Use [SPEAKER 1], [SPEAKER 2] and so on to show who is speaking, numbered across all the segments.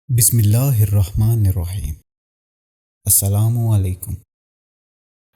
[SPEAKER 1] بسم اللہ الرحمن الرحیم۔ السلام علیکم۔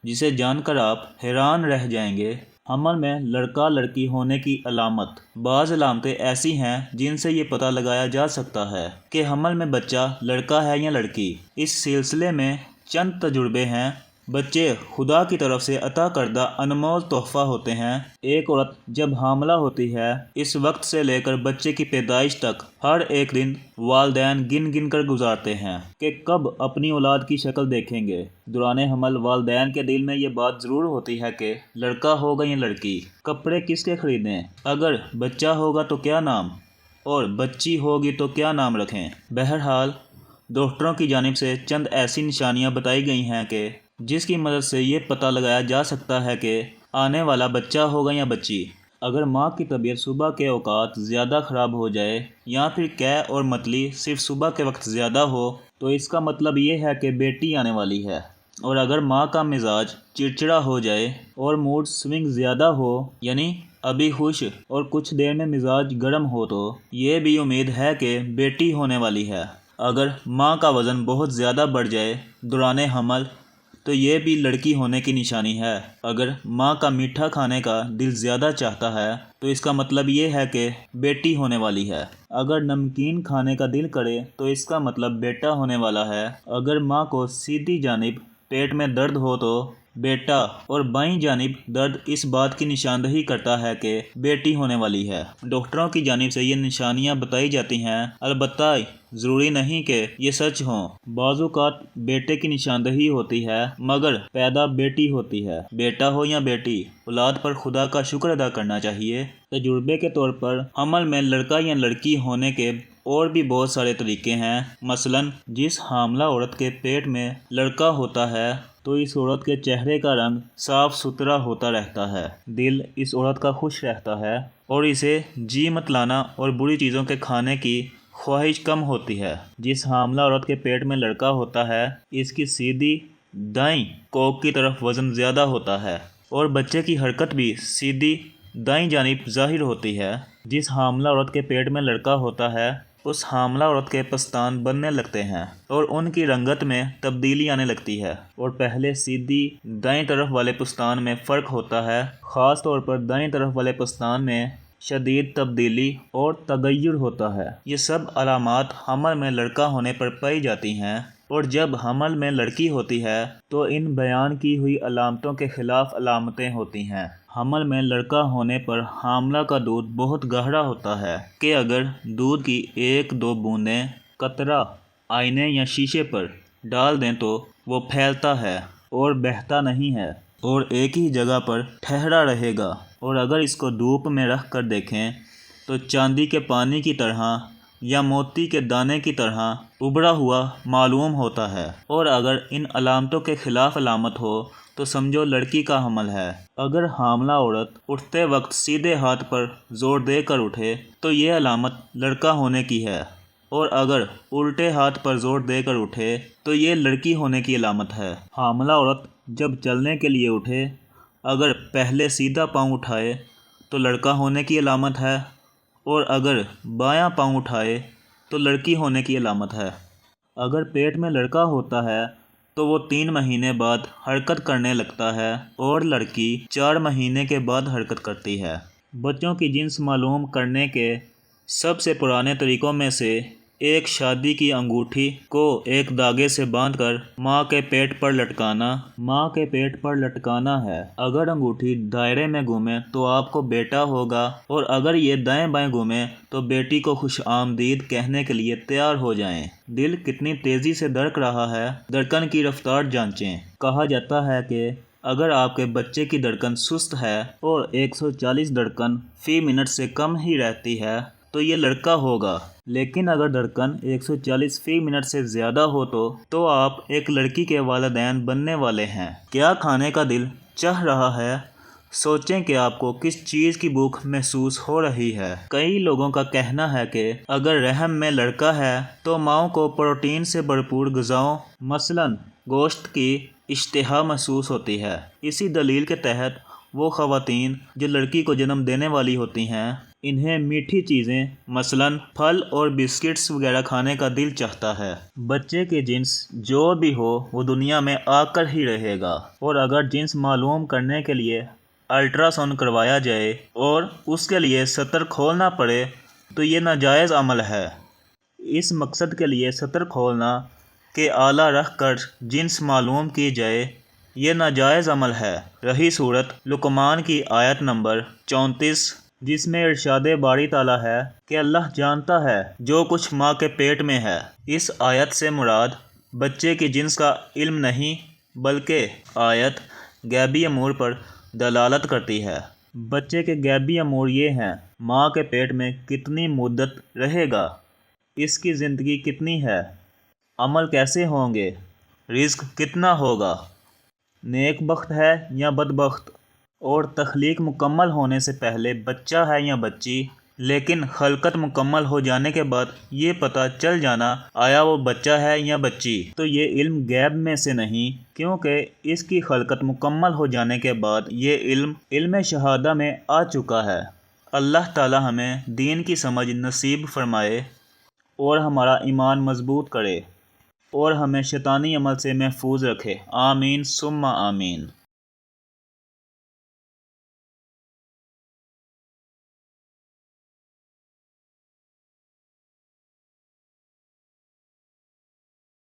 [SPEAKER 2] جسے جان کر آپ حیران رہ جائیں گے۔ حمل میں لڑکا لڑکی ہونے کی علامت۔ بعض علامتیں ایسی ہیں جن سے یہ پتہ لگایا جا سکتا ہے کہ حمل میں بچہ لڑکا ہے یا لڑکی۔ اس سلسلے میں چند تجربے ہیں۔ بچے خدا کی طرف سے عطا کردہ انمول تحفہ ہوتے ہیں۔ ایک عورت جب حاملہ ہوتی ہے، اس وقت سے لے کر بچے کی پیدائش تک ہر ایک دن والدین گن گن کر گزارتے ہیں کہ کب اپنی اولاد کی شکل دیکھیں گے۔ دوران حمل والدین کے دل میں یہ بات ضرور ہوتی ہے کہ لڑکا ہوگا یا لڑکی، کپڑے کس کے خریدیں، اگر بچہ ہوگا تو کیا نام، اور بچی ہوگی تو کیا نام رکھیں۔ بہرحال ڈاکٹروں کی جانب سے چند ایسی نشانیاں بتائی گئی ہیں کہ جس کی مدد سے یہ پتہ لگایا جا سکتا ہے کہ آنے والا بچہ ہوگا یا بچی۔ اگر ماں کی طبیعت صبح کے اوقات زیادہ خراب ہو جائے یا پھر قے اور متلی صرف صبح کے وقت زیادہ ہو تو اس کا مطلب یہ ہے کہ بیٹی آنے والی ہے۔ اور اگر ماں کا مزاج چڑچڑا ہو جائے اور موڈ سوئنگ زیادہ ہو، یعنی ابھی خوش اور کچھ دیر میں مزاج گرم ہو، تو یہ بھی امید ہے کہ بیٹی ہونے والی ہے۔ اگر ماں کا وزن بہت زیادہ بڑھ جائے دوران حمل تو یہ بھی لڑکی ہونے کی نشانی ہے۔ اگر ماں کا میٹھا کھانے کا دل زیادہ چاہتا ہے تو اس کا مطلب یہ ہے کہ بیٹی ہونے والی ہے۔ اگر نمکین کھانے کا دل کرے تو اس کا مطلب بیٹا ہونے والا ہے۔ اگر ماں کو سیدھی جانب پیٹ میں درد ہو تو بیٹا، اور بائیں جانب درد اس بات کی نشاندہی کرتا ہے کہ بیٹی ہونے والی ہے۔ ڈاکٹروں کی جانب سے یہ نشانیاں بتائی جاتی ہیں، البتہ ضروری نہیں کہ یہ سچ ہوں۔ بعض اوقات بیٹے کی نشاندہی ہوتی ہے مگر پیدا بیٹی ہوتی ہے۔ بیٹا ہو یا بیٹی، اولاد پر خدا کا شکر ادا کرنا چاہیے۔ تجربے کے طور پر حمل میں لڑکا یا لڑکی ہونے کے اور بھی بہت سارے طریقے ہیں۔ مثلاً جس حاملہ عورت کے پیٹ میں لڑکا ہوتا ہے تو اس عورت کے چہرے کا رنگ صاف ستھرا ہوتا رہتا ہے، دل اس عورت کا خوش رہتا ہے اور اسے جی متلانا اور بری چیزوں کے کھانے کی خواہش کم ہوتی ہے۔ جس حاملہ عورت کے پیٹ میں لڑکا ہوتا ہے، اس کی سیدھی دائیں کوکھ کی طرف وزن زیادہ ہوتا ہے اور بچے کی حرکت بھی سیدھی دائیں جانب ظاہر ہوتی ہے۔ جس حاملہ عورت کے پیٹ میں لڑکا ہوتا ہے، اس حاملہ عورت کے پستان بننے لگتے ہیں اور ان کی رنگت میں تبدیلی آنے لگتی ہے، اور پہلے سیدھی دائیں طرف والے پستان میں فرق ہوتا ہے۔ خاص طور پر دائیں طرف والے پستان میں شدید تبدیلی اور تغیر ہوتا ہے۔ یہ سب علامات حمل میں لڑکا ہونے پر پائی جاتی ہیں، اور جب حمل میں لڑکی ہوتی ہے تو ان بیان کی ہوئی علامتوں کے خلاف علامتیں ہوتی ہیں۔ حمل میں لڑکا ہونے پر حاملہ کا دودھ بہت گہرا ہوتا ہے کہ اگر دودھ کی ایک دو بوندیں قطرہ آئینے یا شیشے پر ڈال دیں تو وہ پھیلتا ہے اور بہتا نہیں ہے اور ایک ہی جگہ پر ٹھہرا رہے گا، اور اگر اس کو دھوپ میں رکھ کر دیکھیں تو چاندی کے پانی کی طرح یا موتی کے دانے کی طرح ابھرا ہوا معلوم ہوتا ہے۔ اور اگر ان علامتوں کے خلاف علامت ہو تو سمجھو لڑکی کا حمل ہے۔ اگر حاملہ عورت اٹھتے وقت سیدھے ہاتھ پر زور دے کر اٹھے تو یہ علامت لڑکا ہونے کی ہے، اور اگر الٹے ہاتھ پر زور دے کر اٹھے تو یہ لڑکی ہونے کی علامت ہے۔ حاملہ عورت جب چلنے کے لیے اٹھے، اگر پہلے سیدھا پاؤں اٹھائے تو لڑکا ہونے کی علامت ہے، اور اگر بایاں پاؤں اٹھائے تو لڑکی ہونے کی علامت ہے۔ اگر پیٹ میں لڑکا ہوتا ہے تو وہ 3 مہینے بعد حرکت کرنے لگتا ہے اور لڑکی 4 مہینے کے بعد حرکت کرتی ہے۔ بچوں کی جنس معلوم کرنے کے سب سے پرانے طریقوں میں سے ایک شادی کی انگوٹھی کو ایک دھاگے سے باندھ کر ماں کے پیٹ پر لٹکانا ہے۔ اگر انگوٹھی دائرے میں گھومے تو آپ کو بیٹا ہوگا، اور اگر یہ دائیں بائیں گھومے تو بیٹی کو خوش آمدید کہنے کے لیے تیار ہو جائیں۔ دل کتنی تیزی سے دھڑک رہا ہے، دھڑکن کی رفتار جانچیں۔ کہا جاتا ہے کہ اگر آپ کے بچے کی دھڑکن سست ہے اور 140 دھڑکن فی منٹ سے کم ہی رہتی ہے تو یہ لڑکا ہوگا، لیکن اگر دھڑکن 140 فی منٹ سے زیادہ ہو تو آپ ایک لڑکی کے والدین بننے والے ہیں۔ کیا کھانے کا دل چاہ رہا ہے؟ سوچیں کہ آپ کو کس چیز کی بھوک محسوس ہو رہی ہے۔ کئی لوگوں کا کہنا ہے کہ اگر رحم میں لڑکا ہے تو ماؤں کو پروٹین سے بھرپور غذاؤں مثلاً گوشت کی اشتہا محسوس ہوتی ہے۔ اسی دلیل کے تحت وہ خواتین جو لڑکی کو جنم دینے والی ہوتی ہیں انہیں میٹھی چیزیں مثلاً پھل اور بسکٹس وغیرہ کھانے کا دل چاہتا ہے۔ بچے کی جنس جو بھی ہو وہ دنیا میں آ کر ہی رہے گا، اور اگر جنس معلوم کرنے کے لیے الٹرا ساؤنڈ کروایا جائے اور اس کے لیے سطر کھولنا پڑے تو یہ ناجائز عمل ہے۔ اس مقصد کے لیے سطر کھولنا کے آلہ رکھ کر جنس معلوم کی جائے یہ ناجائز عمل ہے۔ رہی صورت لقمان کی آیت نمبر 34 جس میں ارشاد باری تعالیٰ ہے کہ اللہ جانتا ہے جو کچھ ماں کے پیٹ میں ہے۔ اس آیت سے مراد بچے کی جنس کا علم نہیں بلکہ آیت غیبی امور پر دلالت کرتی ہے۔ بچے کے غیبی امور یہ ہیں: ماں کے پیٹ میں کتنی مدت رہے گا، اس کی زندگی کتنی ہے، عمل کیسے ہوں گے، رزق کتنا ہوگا، نیک بخت ہے یا بدبخت، اور تخلیق مکمل ہونے سے پہلے بچہ ہے یا بچی، لیکن خلقت مکمل ہو جانے کے بعد یہ پتہ چل جانا آیا وہ بچہ ہے یا بچی، تو یہ علم غیب میں سے نہیں، کیونکہ اس کی خلقت مکمل ہو جانے کے بعد یہ علم شہادہ میں آ چکا ہے۔ اللہ تعالی ہمیں دین کی سمجھ نصیب فرمائے اور ہمارا ایمان مضبوط کرے اور ہمیں شیطانی عمل سے محفوظ رکھے۔ آمین ثم آمین۔